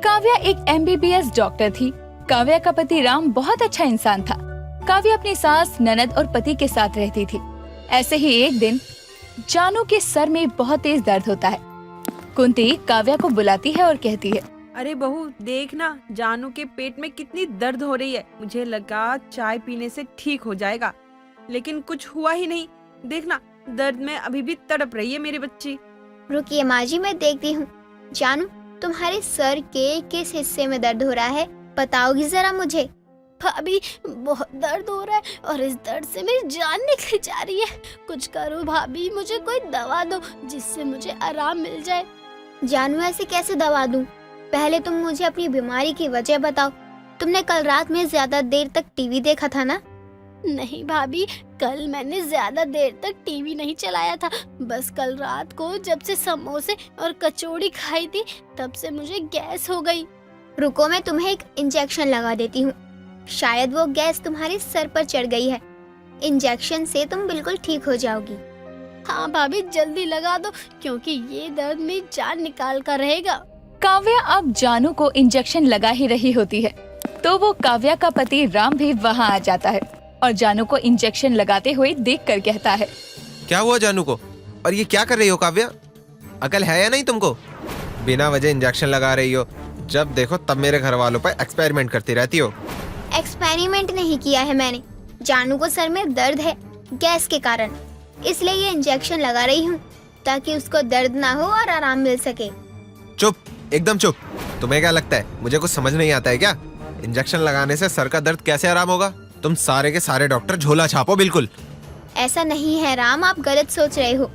काव्या एक MBBS doctor थी। काव्या का पति राम बहुत अच्छा इंसान था। काव्या अपनी सास, ननद और पति के साथ रहती थी। ऐसे ही एक दिन जानू के सर में बहुत तेज दर्द होता है। कुंती काव्या को बुलाती है और कहती है, अरे बहू देख ना, जानू के पेट में कितनी दर्द हो रही है। मुझे लगा चाय पीने से ठीक हो जाएगा, लेकिन कुछ हुआ ही नहीं। देखना, दर्द में अभी भी तड़प रही है मेरी बच्ची। रुकिए माँ जी, मैं देखती हूँ। जानू, तुम्हारे सर के किस हिस्से में दर्द हो रहा है, बताओगी जरा मुझे? भाभी, बहुत दर्द हो रहा है और इस दर्द से मेरी जान निकल जा रही है। कुछ करो भाभी, मुझे कोई दवा दो जिससे मुझे आराम मिल जाए। जानू, ऐसे कैसे दवा दूँ? पहले तुम मुझे अपनी बीमारी की वजह बताओ। तुमने कल रात में ज्यादा देर तक टीवी देखा था ना? नहीं भाभी, कल मैंने ज्यादा देर तक टीवी नहीं चलाया था। बस कल रात को जब से समोसे और कचौड़ी खाई थी, तब से मुझे गैस हो गई। रुको, मैं तुम्हें एक इंजेक्शन लगा देती हूँ। शायद वो गैस तुम्हारे सर पर चढ़ गई है। इंजेक्शन से तुम बिल्कुल ठीक हो जाओगी। हाँ भाभी, जल्दी लगा दो, क्योंकि ये दर्द मेरी जान निकाल कर रहेगा। काव्या अब जानू को इंजेक्शन लगा ही रही होती है तो वो काव्या का पति राम भी वहाँ आ जाता है और जानू को इंजेक्शन लगाते हुए देखकर कहता है, क्या हुआ जानू को? और ये क्या कर रही हो काव्या? अकल है या नहीं तुमको? बिना वजह इंजेक्शन लगा रही हो। जब देखो तब मेरे घर वालों पर एक्सपेरिमेंट करती रहती हो। एक्सपेरिमेंट नहीं किया है मैंने। जानू को सर में दर्द है गैस के कारण, इसलिए ये इंजेक्शन लगा रही हूँ ताकि उसको दर्द ना हो और आराम मिल सके। चुप, एकदम चुप। तुम्हें क्या लगता है मुझे कुछ समझ नहीं आता है क्या? इंजेक्शन लगाने से सर का दर्द कैसे आराम होगा? तुम सारे के सारे डॉक्टर झोला छापो बिल्कुल। ऐसा नहीं है राम, आप गलत सोच रहे हो।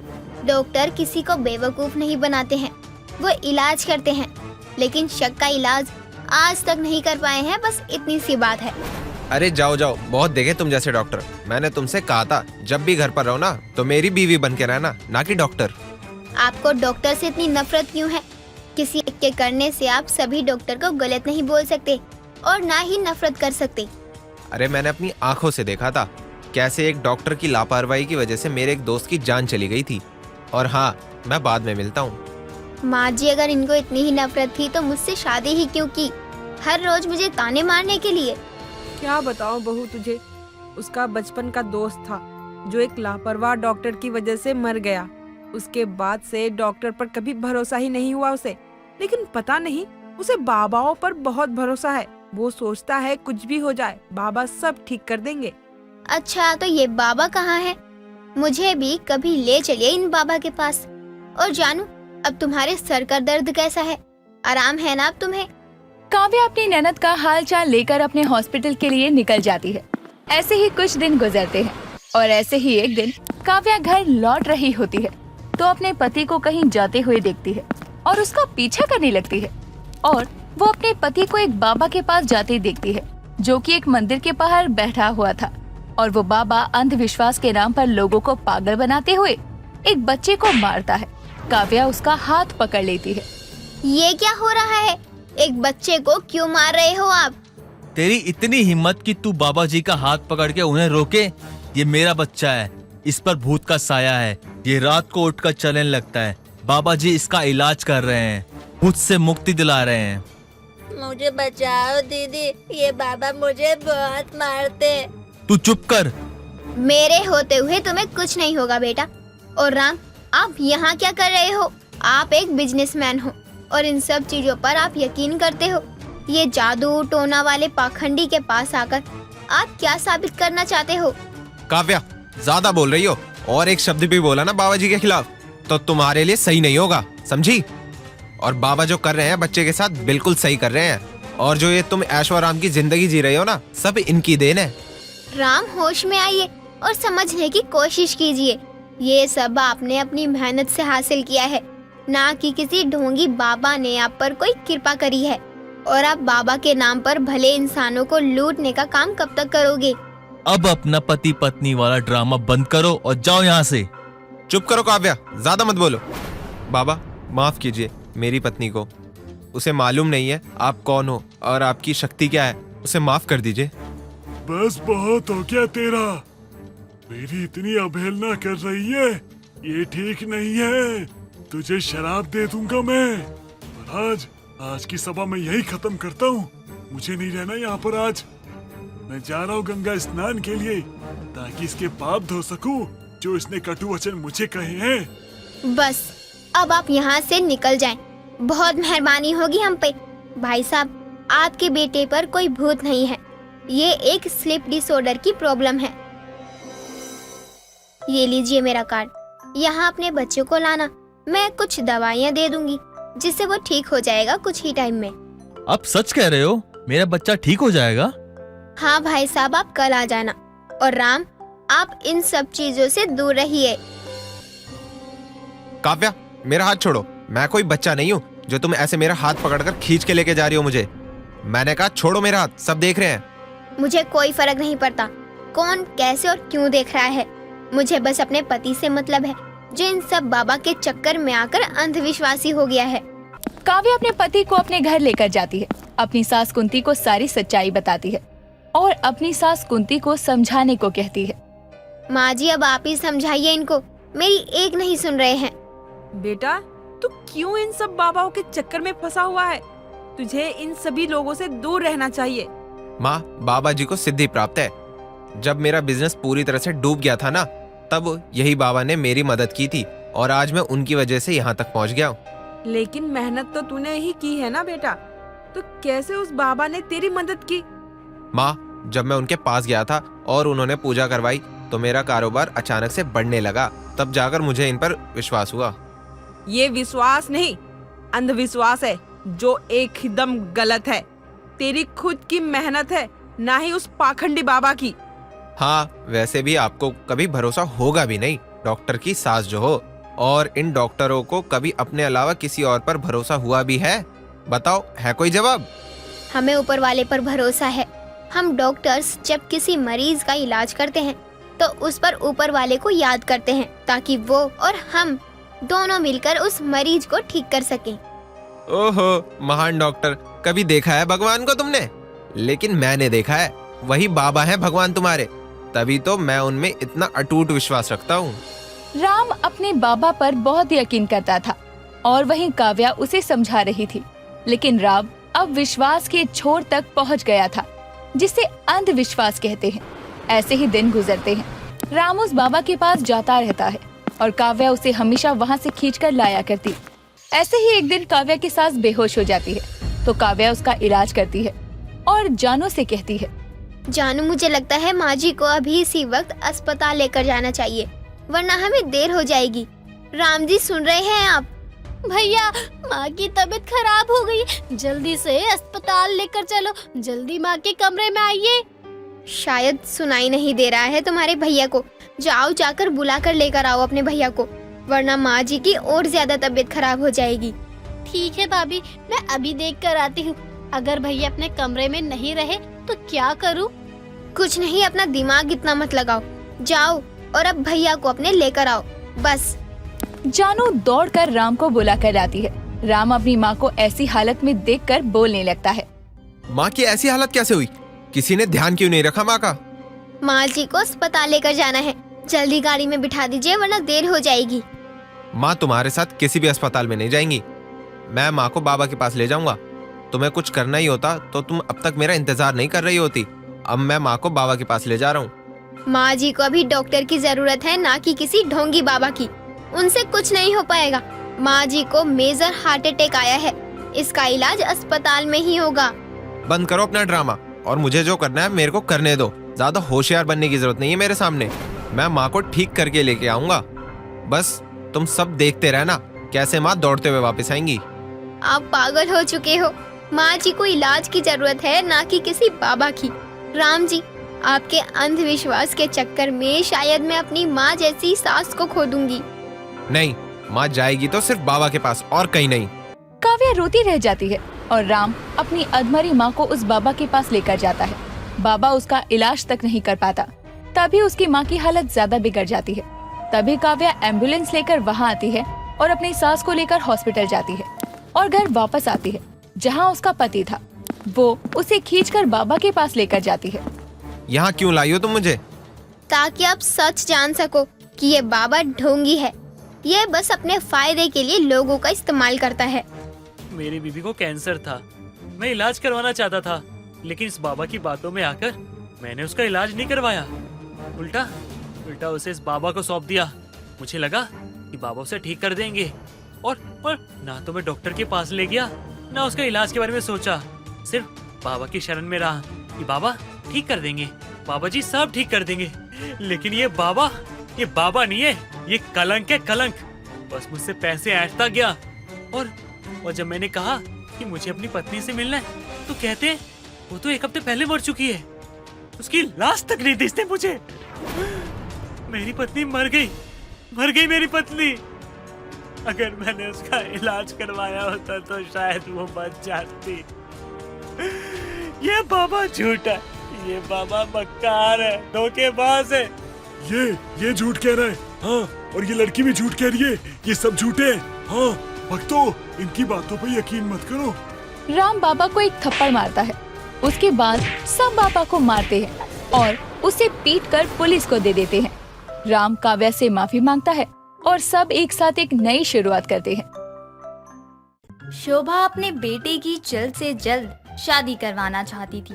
डॉक्टर किसी को बेवकूफ नहीं बनाते हैं, वो इलाज करते हैं, लेकिन शक का इलाज आज तक नहीं कर पाए हैं। बस इतनी सी बात है। अरे जाओ जाओ, बहुत देखे तुम जैसे डॉक्टर। मैंने तुमसे कहा था जब भी घर पर रहो ना तो मेरी बीवी बन के रहना, ना कि डॉक्टर। आपको डॉक्टर से इतनी नफरत क्यों है? किसी एक के करने से आप सभी डॉक्टर को गलत नहीं बोल सकते और ना ही नफरत कर सकते। अरे मैंने अपनी आंखों से देखा था कैसे एक डॉक्टर की लापरवाही की वजह से मेरे एक दोस्त की जान चली गई थी। और हाँ, मैं बाद में मिलता हूँ। माँ जी, अगर इनको इतनी ही नफरत थी तो मुझसे शादी ही क्यों की? हर रोज मुझे ताने मारने के लिए। क्या बताऊं बहू तुझे, उसका बचपन का दोस्त था जो एक लापरवाह डॉक्टर की वजह से मर गया। उसके बाद से डॉक्टर पर कभी भरोसा ही नहीं हुआ उसे। लेकिन पता नहीं, उसे बाबाओं पर बहुत भरोसा है। वो सोचता है कुछ भी हो जाए, बाबा सब ठीक कर देंगे। अच्छा, तो ये बाबा कहाँ है? मुझे भी कभी ले चलिए इन बाबा के पास। और जानू, अब तुम्हारे सर का दर्द कैसा है? आराम है ना अब तुम्हें? काव्या अपनी ननद का हालचाल लेकर अपने हॉस्पिटल के लिए निकल जाती है। ऐसे ही कुछ दिन गुजरते हैं और ऐसे ही एक दिन काव्या घर लौट रही होती है तो अपने पति को कहीं जाते हुए देखती है और उसका पीछा करने लगती है। और वो अपने पति को एक बाबा के पास जाते देखती है जो कि एक मंदिर के बाहर बैठा हुआ था। और वो बाबा अंधविश्वास के नाम पर लोगों को पागल बनाते हुए एक बच्चे को मारता है। काव्या उसका हाथ पकड़ लेती है। ये क्या हो रहा है? एक बच्चे को क्यों मार रहे हो आप? तेरी इतनी हिम्मत कि तू बाबा जी का हाथ पकड़ के उन्हें रोके? ये मेरा बच्चा है, इस पर भूत का साया है। ये रात को उठकर चलने लगता है। बाबा जी इसका इलाज कर रहे हैं, भूत से मुक्ति दिला रहे हैं। मुझे बचाओ दीदी, ये बाबा मुझे बहुत मारते। तू चुप कर। मेरे होते हुए तुम्हें कुछ नहीं होगा बेटा। और राम, आप यहाँ क्या कर रहे हो? आप एक बिजनेसमैन हो और इन सब चीजों पर आप यकीन करते हो। ये जादू टोना वाले पाखंडी के पास आकर आप क्या साबित करना चाहते हो? काव्या, ज्यादा बोल रही हो और एक शब्द भी बोला ना बाबा जी के खिलाफ तो तुम्हारे लिए सही नहीं होगा, समझी? और बाबा जो कर रहे हैं बच्चे के साथ बिल्कुल सही कर रहे हैं। और जो ये तुम ऐशोआराम की जिंदगी जी रहे हो ना, सब इनकी देन है। राम, होश में आइए और समझने की कोशिश कीजिए। ये सब आपने अपनी मेहनत से हासिल किया है, ना कि किसी ढोंगी बाबा ने आप पर कोई कृपा करी है। और आप बाबा के नाम पर भले इंसानों को लूटने का काम कब तक करोगे? अब अपना पति पत्नी वाला ड्रामा बंद करो और जाओ यहाँ से। चुप करो काव्या, ज्यादा मत बोलो। बाबा माफ कीजिए मेरी पत्नी को। उसे मालूम नहीं है आप कौन हो और आपकी शक्ति क्या है। उसे माफ कर दीजिए। बस बहुत हो गया तेरा। मेरी इतनी अवहेलना कर रही है, ये ठीक नहीं है। तुझे शराब दे दूंगा मैं। और आज आज की सभा मैं यही खत्म करता हूँ। मुझे नहीं रहना यहाँ पर आज। मैं जा रहा हूँ गंगा स्नान के लिए, ताकि इसके पाप धो सकूं जो इसने कटु वचन मुझे कहे हैं। बस अब आप यहाँ से निकल जाएं। बहुत मेहरबानी होगी हम पे। भाई साहब, आपके बेटे पर कोई भूत नहीं है, ये एक स्लीप डिसऑर्डर की प्रॉब्लम है। ये लीजिए मेरा कार्ड, यहाँ अपने बच्चे को लाना। मैं कुछ दवाइयाँ दे दूंगी जिससे वो ठीक हो जाएगा कुछ ही टाइम में। आप सच कह रहे हो? मेरा बच्चा ठीक हो जाएगा? हाँ भाई साहब, आप कल आ जाना। और राम, आप इन सब चीजों से दूर रहिए। काव्या, मेरा हाथ छोड़ो। मैं कोई बच्चा नहीं हूँ जो तुम ऐसे मेरा हाथ पकड़कर खींच के लेके जा रही हो मुझे। मैंने कहा छोड़ो मेरा हाथ, सब देख रहे हैं। मुझे कोई फर्क नहीं पड़ता कौन कैसे और क्यों देख रहा है। मुझे बस अपने पति से मतलब है, जो इन सब बाबा के चक्कर में आकर अंधविश्वासी हो गया है। काव्या अपने पति को अपने घर लेकर जाती है, अपनी सास कुंती को सारी सच्चाई बताती है और अपनी सास कुंती को समझाने को कहती है। माँ जी, अब आप ही समझाइए इनको, मेरी एक नहीं सुन रहे हैं। बेटा, तू क्यों इन सब बाबाओं के चक्कर में फंसा हुआ है? तुझे इन सभी लोगों से दूर रहना चाहिए। माँ, बाबा जी को सिद्धि प्राप्त है। जब मेरा बिजनेस पूरी तरह से डूब गया था ना, तब यही बाबा ने मेरी मदद की थी और आज मैं उनकी वजह से यहाँ तक पहुँच गया हूँ। लेकिन मेहनत तो तूने ही की है ना बेटा, तो कैसे उस बाबा ने तेरी मदद की? माँ, जब मैं उनके पास गया था और उन्होंने पूजा करवाई तो मेरा कारोबार अचानक से बढ़ने लगा। तब जाकर मुझे इन पर विश्वास हुआ। ये विश्वास नहीं, अंधविश्वास है जो एकदम गलत है। तेरी खुद की मेहनत है, ना ही उस पाखंडी बाबा की। हाँ, वैसे भी आपको कभी भरोसा होगा भी नहीं, डॉक्टर की सास जो हो। और इन डॉक्टरों को कभी अपने अलावा किसी और पर भरोसा हुआ भी है? बताओ, है कोई जवाब? हमें ऊपर वाले पर भरोसा है। हम डॉक्टर्स जब किसी मरीज का इलाज करते हैं तो उस पर ऊपर वाले को याद करते हैं, ताकि वो और हम दोनों मिलकर उस मरीज को ठीक कर सकें। ओहो महान डॉक्टर, कभी देखा है भगवान को तुमने? लेकिन मैंने देखा है, वही बाबा है भगवान तुम्हारे। तभी तो मैं उनमें इतना अटूट विश्वास रखता हूँ। राम अपने बाबा पर बहुत यकीन करता था और वहीं काव्या उसे समझा रही थी, लेकिन राम अब विश्वास के छोर तक पहुंच गया था, जिसे अंधविश्वास कहते हैं। ऐसे ही दिन गुजरते हैं। राम उस बाबा के पास जाता रहता है और काव्या उसे हमेशा वहां से खींचकर लाया करती। ऐसे ही एक दिन काव्या की सास बेहोश हो जाती है तो काव्या उसका इलाज करती है और जानू से कहती है, जानू, मुझे लगता है माँ जी को अभी इसी वक्त अस्पताल लेकर जाना चाहिए, वरना हमें देर हो जाएगी। राम जी, सुन रहे हैं आप? भैया, माँ की तबीयत खराब हो गई, जल्दी से अस्पताल लेकर चलो। जल्दी माँ के कमरे में आइए। शायद सुनाई नहीं दे रहा है तुम्हारे भैया को। जाओ, जाकर बुला कर लेकर आओ अपने भैया को, वरना माँ जी की और ज्यादा तबीयत खराब हो जाएगी। ठीक है भाभी, मैं अभी देख कर आती हूँ। अगर भैया अपने कमरे में नहीं रहे तो क्या करूँ? कुछ नहीं, अपना दिमाग इतना मत लगाओ। जाओ और अब भैया को अपने लेकर आओ, बस। जानू दौड़कर राम को बुला कर लाती है। राम अपनी माँ को ऐसी हालत में देखकर बोलने लगता है, माँ की ऐसी हालत कैसे हुई? किसी ने ध्यान क्यों नहीं रखा माँ का? माँ जी को अस्पताल लेकर जाना है, जल्दी गाड़ी में बिठा दीजिए वरना देर हो जाएगी। माँ तुम्हारे साथ किसी भी अस्पताल में नहीं जाएंगी। मैं माँ को बाबा के पास ले जाऊंगा। तुम्हें कुछ करना ही होता तो तुम अब तक मेरा इंतजार नहीं कर रही होती। अब मैं माँ को बाबा के पास ले जा रहा हूँ। माँ जी को अभी डॉक्टर की जरूरत है, ना कि किसी ढोंगी बाबा की। उनसे कुछ नहीं हो पाएगा। माँ जी को मेजर हार्ट अटैक आया है, इसका इलाज अस्पताल में ही होगा। बंद करो अपना ड्रामा और मुझे जो करना है मेरे को करने दो। ज्यादा होशियार बनने की जरूरत नहीं है मेरे सामने। मैं माँ को ठीक करके लेके आऊंगा। बस तुम सब देखते रहना कैसे माँ दौड़ते हुए वापस आएंगी। आप पागल हो चुके हो। माँ जी को इलाज की जरूरत है, ना कि किसी बाबा की। राम जी, आपके अंधविश्वास के चक्कर में शायद मैं अपनी माँ जैसी सास को खो दूंगी। नहीं, माँ जाएगी तो सिर्फ बाबा के पास और कहीं नहीं। काव्या रोती रह जाती है और राम अपनी अधमरी माँ को उस बाबा के पास लेकर जाता है। बाबा उसका इलाज तक नहीं कर पाता। तभी उसकी माँ की हालत ज्यादा बिगड़ जाती है। तभी काव्या एम्बुलेंस लेकर वहाँ आती है और अपनी सास को लेकर हॉस्पिटल जाती है और घर वापस आती है, जहाँ उसका पति था। वो उसे खींचकर बाबा के पास लेकर जाती है। यहाँ क्यों लाई हो तुम मुझे? ताकि आप सच जान सको कि ये बाबा ढोंगी है। ये बस अपने फायदे के लिए लोगों का इस्तेमाल करता है। मेरी बीबी को कैंसर था। मैं इलाज करवाना चाहता था, लेकिन इस बाबा की बातों में आकर मैंने उसका इलाज नहीं करवाया। उल्टा उल्टा उसे इस बाबा को सौंप दिया। मुझे लगा कि बाबा उसे ठीक कर देंगे, और ना तो मैं डॉक्टर के पास ले गया, ना उसका इलाज के बारे में सोचा। सिर्फ बाबा की शरण में रहा कि बाबा ठीक कर देंगे, बाबा जी सब ठीक कर देंगे। लेकिन ये बाबा नहीं है, ये कलंक है, कलंक। बस मुझसे पैसे ऐंठता गया, और जब मैंने कहा कि मुझे अपनी पत्नी से मिलना है, तो कहते हैं वो तो 1 हफ्ते पहले मर चुकी है, उसकी लाश तक नहीं दी इसने मुझे। मेरी पत्नी मर गई मेरी पत्नी। अगर मैंने उसका इलाज करवाया होता तो शायद वो बच जाती। ये बाबा झूठा है, ये बाबा मक्कार है, धोखेबाज है। ये झूठ कह रहा है, हाँ, और ये लड़की भी झूठ कह रही है। ये सब झूठे हैं। हाँ भक्तों, इनकी बातों पर यकीन मत करो। राम बाबा को एक थप्पड़ मारता है। उसके बाद सब बाबा को मारते हैं और उसे पीटकर पुलिस को दे देते हैं। राम काव्या से माफी मांगता है और सब एक साथ एक नई शुरुआत करते हैं। शोभा अपने बेटे की जल्द से जल्द शादी करवाना चाहती थी,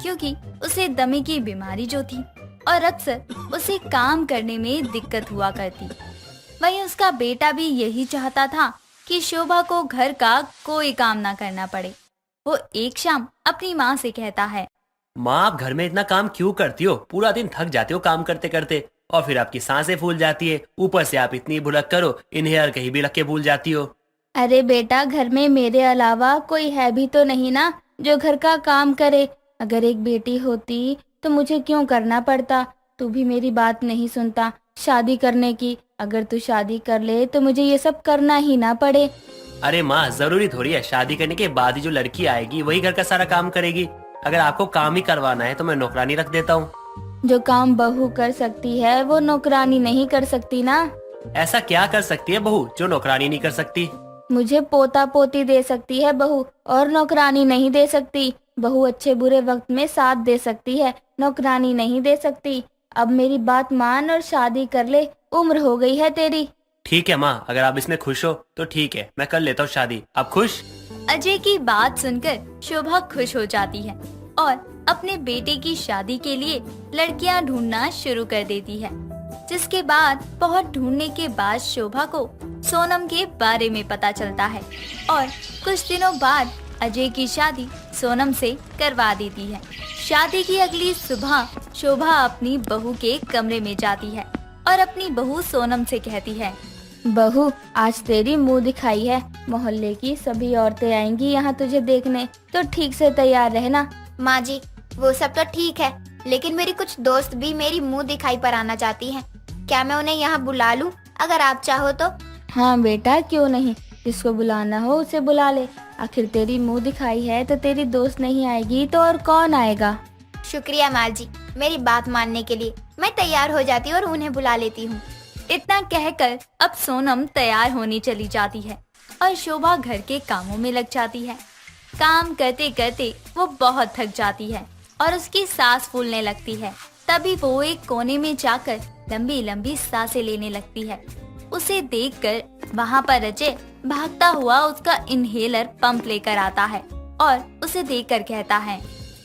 क्योंकि उसे दमे की बीमारी जो थी और अक्सर उसे काम करने में दिक्कत हुआ करती। वहीं उसका बेटा भी यही चाहता था कि शोभा को घर का कोई काम ना करना पड़े। वो एक शाम अपनी माँ से कहता है, माँ आप घर में इतना काम क्यों करती हो? पूरा दिन थक जाते हो काम करते करते, और फिर आपकी सांसें फूल जाती है। ऊपर से आप इतनी भुलक करो, इन्हें कहीं भी रख के भूल जाती हो। अरे बेटा, घर में मेरे अलावा कोई है भी तो नहीं ना जो घर का काम करे। अगर एक बेटी होती तो मुझे क्यों करना पड़ता? तू भी मेरी बात नहीं सुनता शादी करने की। अगर तू शादी कर ले तो मुझे ये सब करना ही ना पड़े। अरे माँ, जरूरी थोड़ी है शादी करने के बाद ही जो लड़की आएगी वही घर का सारा काम करेगी। अगर आपको काम ही करवाना है तो मैं नौकरानी रख देता हूँ। जो काम बहू कर सकती है वो नौकरानी नहीं कर सकती ना। ऐसा क्या कर सकती है बहू जो नौकरानी नहीं कर सकती? मुझे पोता पोती दे सकती है बहू, और नौकरानी नहीं दे सकती। बहू अच्छे बुरे वक्त में साथ दे सकती है, नौकरानी नहीं दे सकती। अब मेरी बात मान और शादी कर ले, उम्र हो गई है तेरी। ठीक है माँ, अगर आप इसमें खुश हो तो ठीक है, मैं कर लेता हूँ शादी। आप खुश? अजय की बात सुनकर शोभा खुश हो जाती है और अपने बेटे की शादी के लिए लड़कियां ढूंढना शुरू कर देती है। जिसके बाद बहुत ढूंढने के बाद शोभा को सोनम के बारे में पता चलता है और कुछ दिनों बाद अजय की शादी सोनम से करवा देती है। शादी की अगली सुबह शोभा अपनी बहू के कमरे में जाती है और अपनी बहू सोनम से कहती है, बहू आज तेरी मुंह दिखाई है, मोहल्ले की सभी औरतें आएंगी यहाँ तुझे देखने, तो ठीक से तैयार रहना। माँ जी, वो सब तो ठीक है, लेकिन मेरी कुछ दोस्त भी मेरी मुंह दिखाई पर आना चाहती हैं। क्या मैं उन्हें यहाँ बुला लूँ अगर आप चाहो तो? हाँ बेटा, क्यों नहीं, जिसको बुलाना हो उसे बुला ले। आखिर तेरी मुंह दिखाई है तो तेरी दोस्त नहीं आएगी तो और कौन आएगा? शुक्रिया माँ जी, मेरी बात मानने के लिए। मैं तैयार हो जाती हूँ और उन्हें बुला लेती हूँ। इतना कहकर अब सोनम तैयार होने चली जाती है और शोभा घर के कामों में लग जाती है। काम करते करते वो बहुत थक जाती है और उसकी सांस फूलने लगती है। तभी वो एक कोने में जाकर लंबी लंबी सांसें लेने लगती है। उसे देखकर वहाँ पर अजय भागता हुआ उसका इनहेलर पंप लेकर आता है और उसे देखकर कहता है,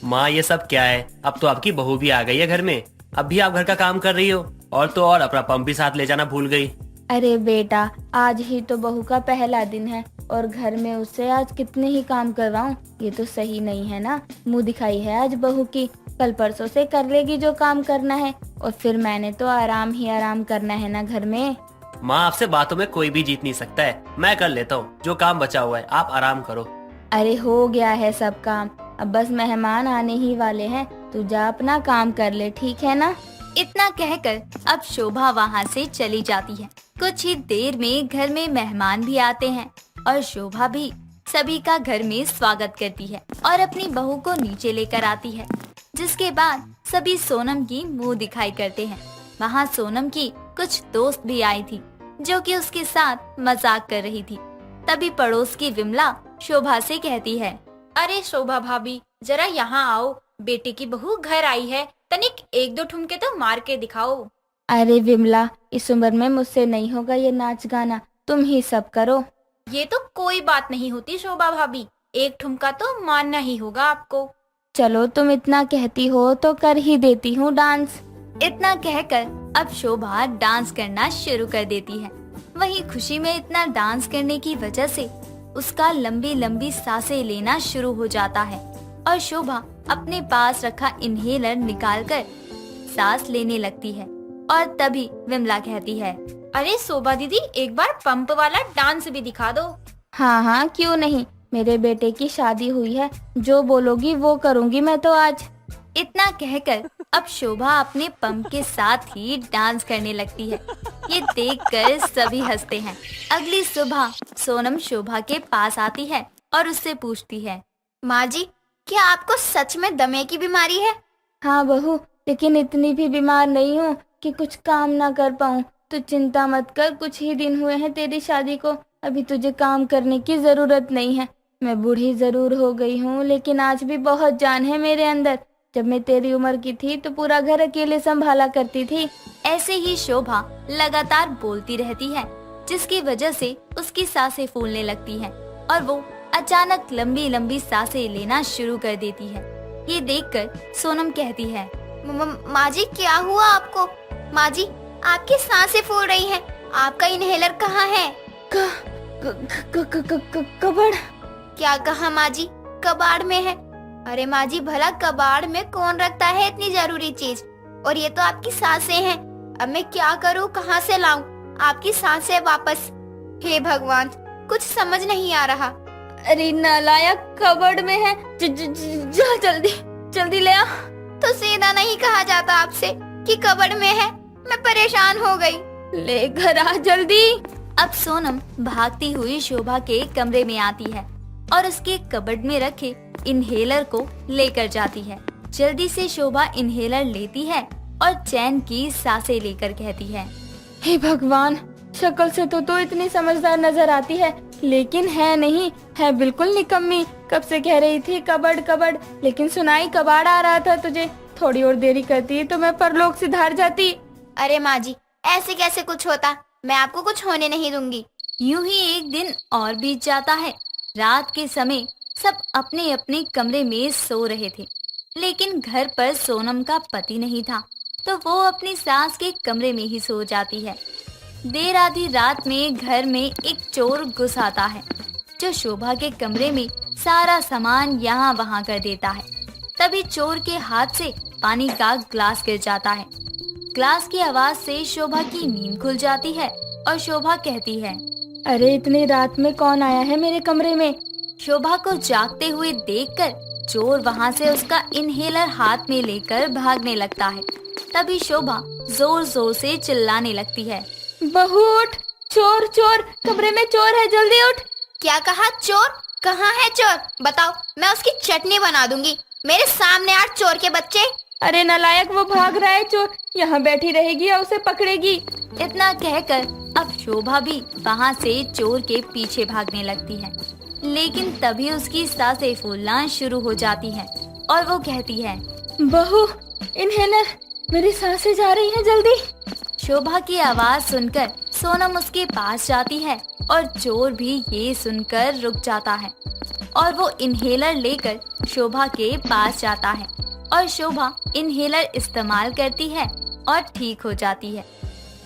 माँ ये सब क्या है? अब तो आपकी बहू भी आ गई है घर में, अब भी आप घर का काम कर रही हो, और तो और अपना पंप भी साथ ले जाना भूल गई। अरे बेटा, आज ही तो बहू का पहला दिन है और घर में उससे आज कितने ही काम करवाऊं, ये तो सही नहीं है ना। मुंह दिखाई है आज बहू की, कल परसों से कर लेगी जो काम करना है, और फिर मैंने तो आराम ही आराम करना है ना घर में। माँ आपसे बातों में कोई भी जीत नहीं सकता है, मैं कर लेता हूँ, जो काम बचा हुआ है आप आराम करो। अरे हो गया है सब काम, अब बस मेहमान आने ही वाले हैं, तू जा अपना काम कर ले, ठीक है ना। इतना कहकर अब शोभा वहाँ से चली जाती है। कुछ ही देर में घर में मेहमान भी आते हैं और शोभा भी सभी का घर में स्वागत करती है और अपनी बहू को नीचे लेकर आती है। जिसके बाद सभी सोनम की मुंह दिखाई करते हैं। वहाँ सोनम की कुछ दोस्त भी आई थी जो कि उसके साथ मजाक कर रही थी। तभी पड़ोस की विमला शोभा से कहती है, अरे शोभा भाभी, जरा यहाँ आओ, बेटे की बहू घर आई है, तनिक 1-2 ठुमके तो मार के दिखाओ। अरे विमला, इस उम्र में मुझसे नहीं होगा ये नाच गाना, तुम ही सब करो। ये तो कोई बात नहीं होती शोभा भाभी, एक ठुमका तो मानना ही होगा आपको। चलो तुम इतना कहती हो तो कर ही देती हूँ डांस। इतना कहकर अब शोभा डांस करना शुरू कर देती है। वहीं खुशी में इतना डांस करने की वजह से उसका लंबी लंबी सांसें लेना शुरू हो जाता है और शोभा अपने पास रखा इन्हेलर निकालकर सांस लेने लगती है। और तभी विमला कहती है, अरे शोभा दीदी, एक बार पंप वाला डांस भी दिखा दो। हाँ हाँ क्यों नहीं, मेरे बेटे की शादी हुई है, जो बोलोगी वो करूँगी मैं तो आज। इतना कहकर अब शोभा अपने पंप के साथ ही डांस करने लगती है। ये देखकर सभी हंसते हैं। अगली सुबह सोनम शोभा के पास आती है और उससे पूछती है, माँ जी, क्या आपको सच में दमे की बीमारी है? हाँ बहू, लेकिन इतनी भी बीमार नहीं हूँ कि कुछ काम ना कर पाऊँ। तू चिंता मत कर, कुछ ही दिन हुए हैं तेरी शादी को, अभी तुझे काम करने की जरूरत नहीं है। मैं बूढ़ी जरूर हो गई हूँ, लेकिन आज भी बहुत जान है मेरे अंदर। जब मैं तेरी उम्र की थी तो पूरा घर अकेले संभाला करती थी। ऐसे ही शोभा लगातार बोलती रहती है, जिसकी वजह से उसकी सांसें फूलने लगती हैं और वो अचानक लंबी लंबी सांसें लेना शुरू कर देती है। ये देखकर सोनम कहती है, माँ जी, क्या हुआ आपको? माँ जी, आपकी सांसें फूल रही हैं। आपका इनहेलर कहाँ है? कबाड़। क्या कहा माँ जी? कबाड़ में है? अरे माँ जी, भला कबाड़ में कौन रखता है इतनी जरूरी चीज? और ये तो आपकी सांसें हैं। अब मैं क्या करूँ, कहाँ से लाऊं आपकी सांसें वापस? हे भगवान, कुछ समझ नहीं आ रहा। अरे नालायक, कबर्ड में है, जा जल्दी जल्दी ले आ। तो सीधा नहीं कहा जाता आपसे कि कबर्ड में है? मैं परेशान हो गई। लेकर आ जल्दी। अब सोनम भागती हुई शोभा के कमरे में आती है और उसके कबर्ड में रखे इनहेलर को लेकर जाती है। जल्दी से शोभा इनहेलर लेती है और चैन की सांसें लेकर कहती है, हे भगवान, शक्ल से तो इतनी समझदार नजर आती है, लेकिन है नहीं, है बिल्कुल निकम्मी। कब से कह रही थी कबर्ड कबर्ड, लेकिन सुनाई कबाड़ आ रहा था तुझे। थोड़ी और देरी करती तो मैं परलोक सिधार जाती। अरे माँ जी, ऐसे कैसे कुछ होता? मैं आपको कुछ होने नहीं दूंगी। यूं ही एक दिन और बीत जाता है। रात के समय सब अपने अपने कमरे में सो रहे थे, लेकिन घर पर सोनम का पति नहीं था, तो वो अपनी सास के कमरे में ही सो जाती है। देर आधी रात में घर में एक चोर घुस आता है, जो शोभा के कमरे में सारा सामान यहाँ वहाँ कर देता है। तभी चोर के हाथ से पानी का ग्लास गिर जाता है। ग्लास की आवाज से शोभा की नींद खुल जाती है और शोभा कहती है, अरे इतनी रात में कौन आया है मेरे कमरे में? शोभा को जागते हुए देखकर चोर वहाँ से उसका इनहेलर हाथ में लेकर भागने लगता है। तभी शोभा जोर जोर से चिल्लाने लगती है, बहू उठ, चोर चोर, कमरे में चोर है, जल्दी उठ। क्या कहा? चोर? कहाँ है चोर? बताओ, मैं उसकी चटनी बना दूंगी। मेरे सामने आ चोर के बच्चे। अरे नालायक, वो भाग रहा है चोर, यहाँ बैठी रहेगी या उसे पकड़ेगी। इतना कहकर अब शोभा भी वहाँ से चोर के पीछे भागने लगती है, लेकिन तभी उसकी सांसें फूलना शुरू हो जाती हैं और वो कहती है, बहू, इनहेलर, मेरी सांसें जा रही हैं, जल्दी। शोभा की आवाज सुनकर सोनम उसके पास जाती है और चोर भी ये सुनकर रुक जाता है और वो इनहेलर लेकर शोभा के पास जाता है और शोभा इनहेलर इस्तेमाल करती है और ठीक हो जाती है।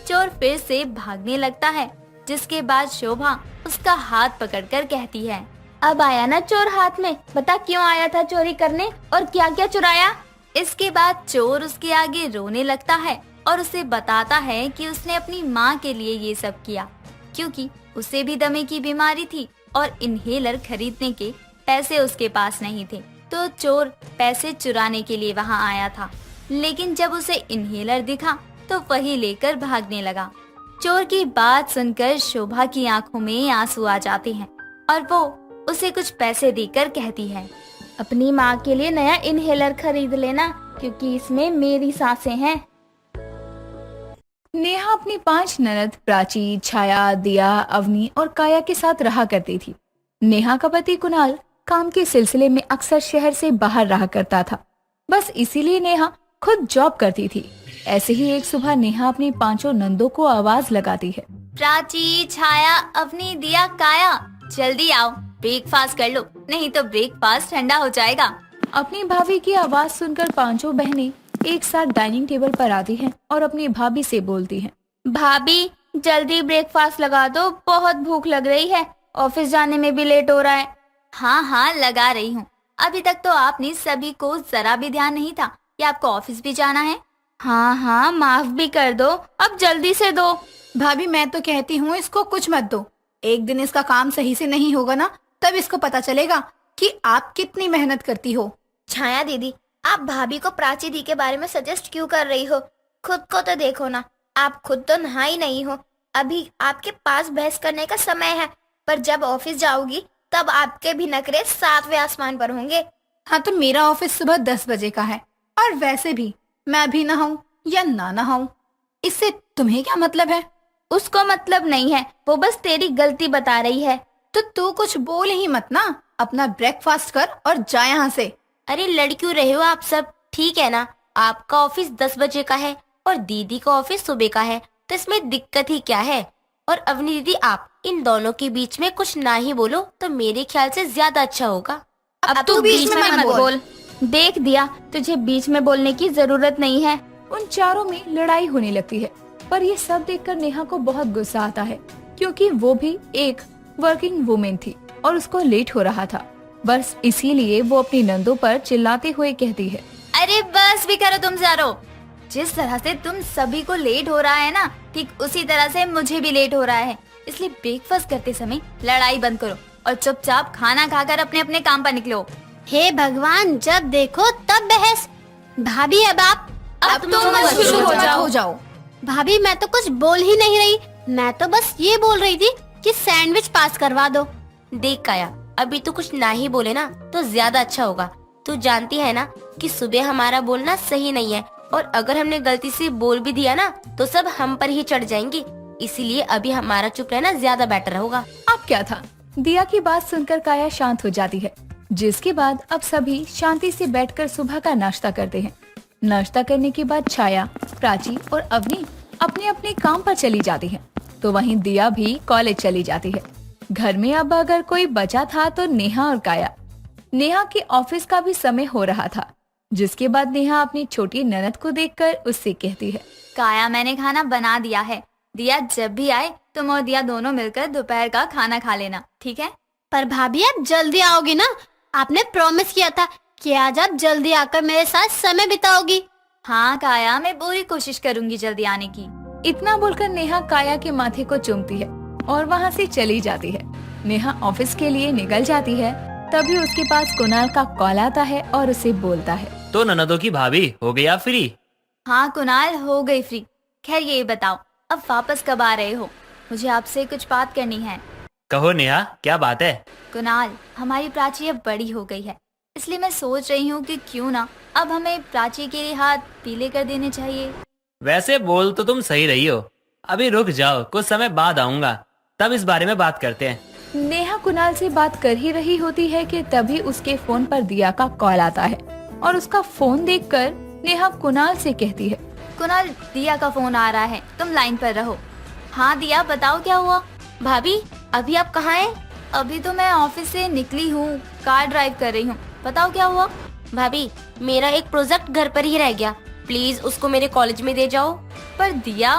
चोर फिर से भागने लगता है, जिसके बाद शोभा उसका हाथ पकड़कर कहती है, अब आया ना चोर हाथ में, बता क्यों आया था चोरी करने और क्या क्या चुराया? इसके बाद चोर उसके आगे रोने लगता है और उसे बताता है कि उसने अपनी माँ के लिए ये सब किया, क्योंकि उसे भी दमे की बीमारी थी और इनहेलर खरीदने के पैसे उसके पास नहीं थे। तो चोर पैसे चुराने के लिए वहाँ आया था, लेकिन जब उसे इनहेलर दिखा तो वही लेकर भागने लगा। चोर की बात सुनकर शोभा की आंखों में आंसू आ जाते हैं और वो उसे कुछ पैसे देकर कहती है, अपनी माँ के लिए नया इनहेलर खरीद लेना, क्योंकि इसमें मेरी सांसें हैं। नेहा अपनी 5 ननद प्राची, छाया, दिया, अवनी और काया के साथ रहा करती थी। नेहा का पति कुणाल काम के सिलसिले में अक्सर शहर से बाहर रहा करता था, बस इसीलिए नेहा खुद जॉब करती थी। ऐसे ही एक सुबह नेहा अपनी 5 नंदों को आवाज लगाती है, प्राची, छाया, अवनी, दिया, काया, जल्दी आओ, ब्रेकफास्ट कर लो, नहीं तो ब्रेकफास्ट ठंडा हो जाएगा। अपनी भाभी की आवाज सुनकर पांचों बहनें एक साथ डाइनिंग टेबल पर आती हैं और अपनी भाभी से बोलती हैं। भाभी जल्दी ब्रेकफास्ट लगा दो, बहुत भूख लग रही है, ऑफिस जाने में भी लेट हो रहा है। हाँ हाँ लगा रही हूँ। अभी तक तो आपने सभी को जरा भी ध्यान नहीं था कि आपको ऑफिस भी जाना है। हाँ हाँ माफ भी कर दो, अब जल्दी से दो। भाभी मैं तो कहती हूँ इसको कुछ मत दो, एक दिन इसका काम सही से नहीं होगा ना, तब इसको पता चलेगा कि आप कितनी मेहनत करती हो। छाया दीदी, आप भाभी को प्राची दी के बारे में सजेस्ट क्यों कर रही हो? खुद को तो देखो ना, आप खुद तो नहाई नहीं हो। अभी आपके पास बहस करने का समय है, पर जब ऑफिस जाओगी तब आपके भी नखरे 7वें आसमान पर होंगे। हाँ तो मेरा ऑफिस सुबह 10 बजे का है, और वैसे भी मैं अभी नहाऊं या ना नहाऊं, इससे तुम्हें क्या मतलब है? उसको मतलब नहीं है, वो बस तेरी गलती बता रही है। तो तू कुछ बोल ही मत ना, अपना ब्रेकफास्ट कर और जा यहाँ से। अरे लड़ क्यों रहे हो आप सब, ठीक है ना? आपका ऑफिस 10 बजे का है और दीदी का ऑफिस सुबह का है, तो इसमें दिक्कत ही क्या है? और अवनी दीदी, आप इन दोनों के बीच में कुछ ना ही बोलो तो मेरे ख्याल से ज्यादा अच्छा होगा। अब तू बीच में मत बोल। देख दिया, तुझे बीच में बोलने की जरूरत नहीं है। उन चारों में लड़ाई होने लगती है, पर ये सब देखकर नेहा को बहुत गुस्सा आता है, क्योंकि वो भी एक वर्किंग वुमेन थी और उसको लेट हो रहा था। बस इसीलिए वो अपनी नंदों पर चिल्लाते हुए कहती है, अरे बस भी करो तुम सारो। जिस तरह से तुम सभी को लेट हो रहा है ना, ठीक उसी तरह से मुझे भी लेट हो रहा है। इसलिए ब्रेकफास्ट करते समय लड़ाई बंद करो और चुपचाप खाना खाकर अपने अपने काम पर निकलो। हे भगवान, जब देखो तब बहस। भाभी अब तुम शुरू हो जाओ। भाभी मैं तो कुछ बोल ही नहीं रही, मैं तो बस ये बोल रही थी कि सैंडविच पास करवा दो। देख काया, अभी तो कुछ ना ही बोले ना तो ज्यादा अच्छा होगा। तू जानती है ना कि सुबह हमारा बोलना सही नहीं है, और अगर हमने गलती से बोल भी दिया ना तो सब हम पर ही चढ़ जाएंगे। इसीलिए अभी हमारा चुप रहना ज्यादा बेटर होगा। अब क्या था? दिया की बात सुनकर काया शांत हो जाती है, जिसके बाद अब सभी शांति से बैठकर सुबह का नाश्ता करते हैं। नाश्ता करने के बाद छाया, प्राची और अवनी अपने अपने काम पर चली जाती हैं, तो वहीं दिया भी कॉलेज चली जाती है। घर में अब अगर कोई बचा था तो नेहा और काया। नेहा के ऑफिस का भी समय हो रहा था, जिसके बाद नेहा अपनी छोटी ननद को देखकर उससे कहती है, काया मैंने खाना बना दिया है, दिया जब भी आए तुम और दिया दोनों मिलकर दोपहर का खाना खा लेना, ठीक है? पर भाभी आप जल्दी आओगी ना, आपने प्रॉमिस किया था कि आज आप जल्दी आकर मेरे साथ समय बिताओगी। हाँ काया, मैं पूरी कोशिश करूंगी जल्दी आने की। इतना बोलकर नेहा काया के माथे को चूमती है और वहाँ से चली जाती है। नेहा ऑफिस के लिए निकल जाती है, तभी उसके पास कुणाल का कॉल आता है और उसे बोलता है, तो ननदों की भाभी हो गई आप फ्री? हाँ कुणाल, हो गई फ्री। खैर ये बताओ, अब वापस कब आ रहे हो? मुझे आपसे कुछ बात करनी है। कहो नेहा, क्या बात है? कुणाल, हमारी प्राची अब बड़ी हो गई है, इसलिए मैं सोच रही हूँ कि क्यों ना अब हमें प्राची के लिए हाथ पीले कर देने चाहिए। वैसे बोल तो तुम सही रही हो, अभी रुक जाओ, कुछ समय बाद आऊंगा, तब इस बारे में बात करते हैं। नेहा कुणाल से बात कर ही रही होती है कि तभी उसके फोन पर दिया का कॉल आता है और उसका फोन देखकर नेहा कुणाल से कहती है, कुणाल दिया का फोन आ रहा है, तुम लाइन पर रहो। हाँ दिया, बताओ क्या हुआ? भाभी अभी आप कहाँ हैं? अभी तो मैं ऑफिस से निकली हूँ, कार ड्राइव कर रही हूँ, बताओ क्या हुआ? भाभी मेरा एक प्रोजेक्ट घर पर ही रह गया, प्लीज उसको मेरे कॉलेज में दे जाओ। पर दिया,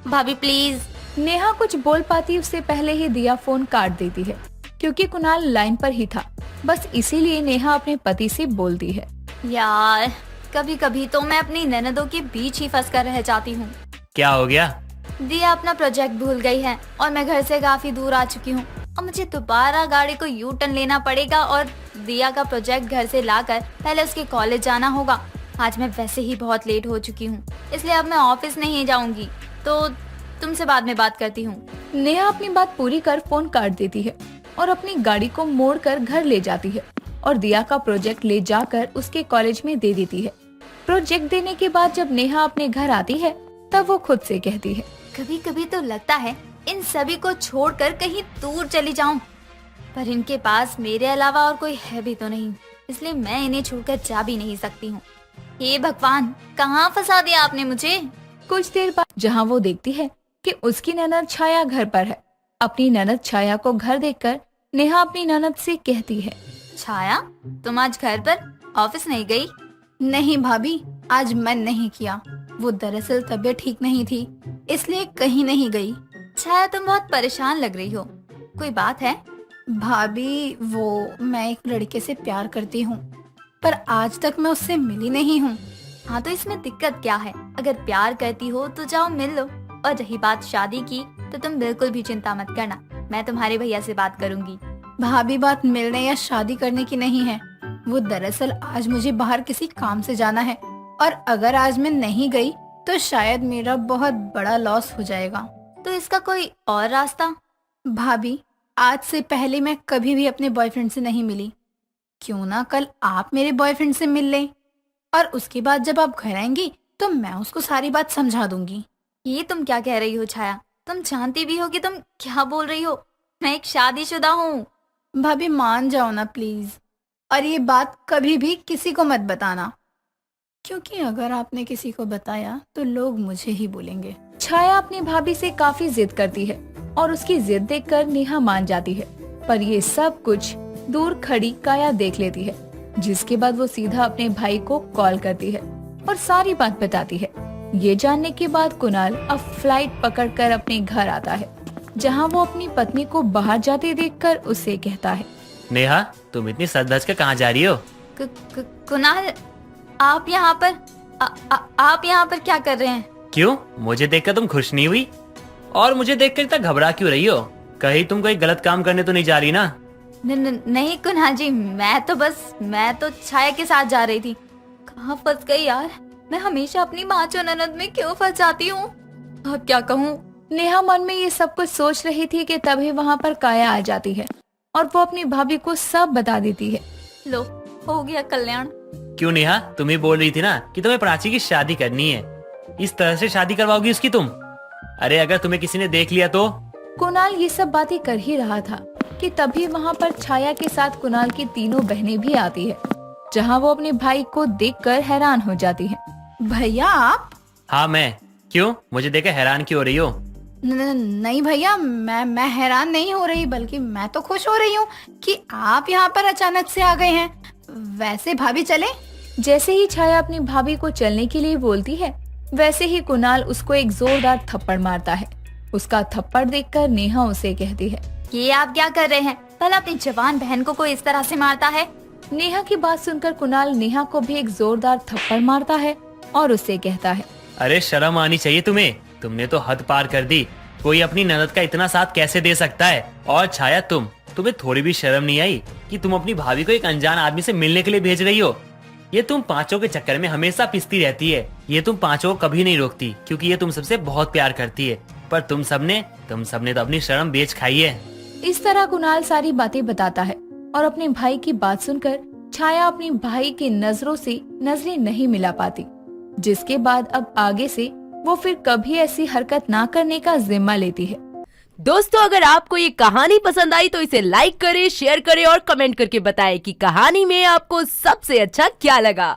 भाभी प्लीज। नेहा कुछ बोल पाती उससे पहले ही दिया फोन काट देती है, क्योंकि कुणाल लाइन पर ही था। बस इसीलिए नेहा अपने पति से बोलती है, यार कभी कभी तो मैं अपनी ननदों के बीच ही फंस कर रह जाती हूँ। क्या हो गया? दिया अपना प्रोजेक्ट भूल गई है और मैं घर से काफी दूर आ चुकी हूँ और मुझे दोबारा गाड़ी को यू टर्न लेना पड़ेगा और दिया का प्रोजेक्ट घर से लाकर पहले उसके कॉलेज जाना होगा। आज मैं वैसे ही बहुत लेट हो चुकी हूँ, इसलिए अब मैं ऑफिस नहीं जाऊंगी, तो तुमसे बाद में बात करती हूँ। नेहा अपनी बात पूरी कर फोन काट देती है और अपनी गाड़ी को मोड़कर घर ले जाती है और दिया का प्रोजेक्ट ले जाकर उसके कॉलेज में दे देती है। प्रोजेक्ट देने के बाद जब नेहा अपने घर आती है तब वो खुद से कहती है, कभी कभी तो लगता है इन सभी को छोड़कर कहीं दूर चली जाऊं, पर इनके पास मेरे अलावा और कोई है भी तो नहीं, इसलिए मैं इन्हें छोड़कर जा भी नहीं सकती हूँ। हे भगवान, कहाँ फंसा दिया आपने मुझे। कुछ देर बाद जहाँ वो देखती है कि उसकी ननद छाया घर पर है। अपनी ननद छाया को घर देखकर नेहा अपनी ननद से कहती है। छाया, तुम आज घर पर ऑफिस नहीं गई? नहीं भाभी, आज मन नहीं किया। वो दरअसल तबीयत ठीक नहीं थी, इसलिए कहीं नहीं गई। छाया, तुम बहुत परेशान लग रही हो, कोई बात है? भाभी मैं एक लड़के से प्यार करती हूँ, पर आज तक मैं उससे मिली नहीं हूँ। हाँ, तो इसमें दिक्कत क्या है? अगर प्यार करती हो तो जाओ मिल लो। और रही बात शादी की, तो तुम बिल्कुल भी चिंता मत करना, मैं तुम्हारे भैया से बात करूंगी। भाभी, बात मिलने या शादी करने की नहीं है। वो दरअसल आज मुझे बाहर किसी काम से जाना है, और अगर आज मैं नहीं गई तो शायद मेरा बहुत बड़ा लॉस हो जाएगा। तो इसका कोई और रास्ता? भाभी, आज से पहले मैं कभी भी अपने बॉयफ्रेंड से नहीं मिली। क्यों ना कल आप मेरे बॉयफ्रेंड से मिल लें, और उसके बाद जब आप घर आएंगी तो मैं उसको सारी बात समझा दूंगी। ये तुम क्या कह रही हो छाया? तुम जानती भी हो कि तुम क्या बोल रही हो? मैं एक शादीशुदा हूँ। भाभी, मान जाओ ना प्लीज, और ये बात कभी भी किसी को मत बताना, क्योंकि अगर आपने किसी को बताया तो लोग मुझे ही बोलेंगे। छाया अपनी भाभी से काफी जिद करती है और उसकी जिद देखकर नेहा मान जाती है, पर ये सब कुछ दूर खड़ी काया देख लेती है, जिसके बाद वो सीधा अपने भाई को कॉल करती है और सारी बात बताती है। ये जानने के बाद कुणाल अब फ्लाइट पकड़कर अपने घर आता है, जहां वो अपनी पत्नी को बाहर जाते देखकर उससे कहता है। नेहा, तुम इतनी सज धज के कहाँ जा रही हो? कुणाल, आप यहाँ पर आप यहाँ पर क्या कर रहे हैं? क्यों, मुझे देखकर तुम खुश नहीं हुई? और मुझे देखकर इतना घबरा क्यों रही हो? कहीं तुम कोई गलत काम करने तो नहीं जा रही ना? नहीं कुणाल जी, मैं तो छाया के साथ जा रही थी। कहाँ फंस गई यार, मैं हमेशा अपनी माचो ननद में क्यों फंस जाती हूँ? अब क्या कहूँ? नेहा मन में ये सब कुछ सोच रही थी कि तभी वहाँ पर काया आ जाती है और वो अपनी भाभी को सब बता देती है। लो, हो गया कल्याण। क्यों नेहा, तुम ही बोल रही थी ना कि तुम्हें प्राची की शादी करनी है। इस तरह से शादी करवाओगी उसकी तुम? अरे अगर तुम्हें किसी ने देख लिया तो? कुणाल ये सब बातें कर ही रहा था कि तभी वहाँ पर छाया के साथ कुणाल की तीनों बहनें भी आती है, जहाँ वो अपने भाई को देखकर हैरान हो जाती है। भैया आप? हाँ मैं। क्यों, मुझे देखकर हैरान क्यों हो रही हो? नहीं भैया, मैं हैरान नहीं हो रही, बल्कि मैं तो खुश हो रही हूँ कि आप यहाँ पर अचानक से आ गए हैं। वैसे भाभी चले? जैसे ही छाया अपनी भाभी को चलने के लिए बोलती है, वैसे ही कुणाल उसको एक जोरदार थप्पड़ मारता है। उसका थप्पड़ देखकर नेहा उसे कहती है, ये आप क्या कर रहे हैं? भला अपनी जवान बहन को कोई इस तरह से मारता है? नेहा की बात सुनकर कुणाल नेहा को भी एक जोरदार थप्पड़ मारता है और उससे कहता है, अरे शर्म आनी चाहिए तुम्हें, तुमने तो हद पार कर दी। कोई अपनी ननद का इतना साथ कैसे दे सकता है? और छाया, तुम्हें थोड़ी भी शर्म नहीं आई कि तुम अपनी भाभी को एक अनजान आदमी से मिलने के लिए भेज रही हो? ये तुम पांचों के चक्कर में हमेशा पिसती रहती है। ये तुम पांचों को कभी नहीं रोकती, क्योंकि ये तुम सबसे बहुत प्यार करती है। पर तुम सबने तो अपनी शर्म बेच खाई है। इस तरह कुणाल सारी बातें बताता है और अपने भाई की बात सुनकर छाया अपने भाई की नजरों से नजरें नहीं मिला पाती, जिसके बाद अब आगे से वो फिर कभी ऐसी हरकत ना करने का जिम्मा लेती है। दोस्तों, अगर आपको ये कहानी पसंद आई तो इसे लाइक करें, शेयर करें और कमेंट करके बताएं कि कहानी में आपको सबसे अच्छा क्या लगा।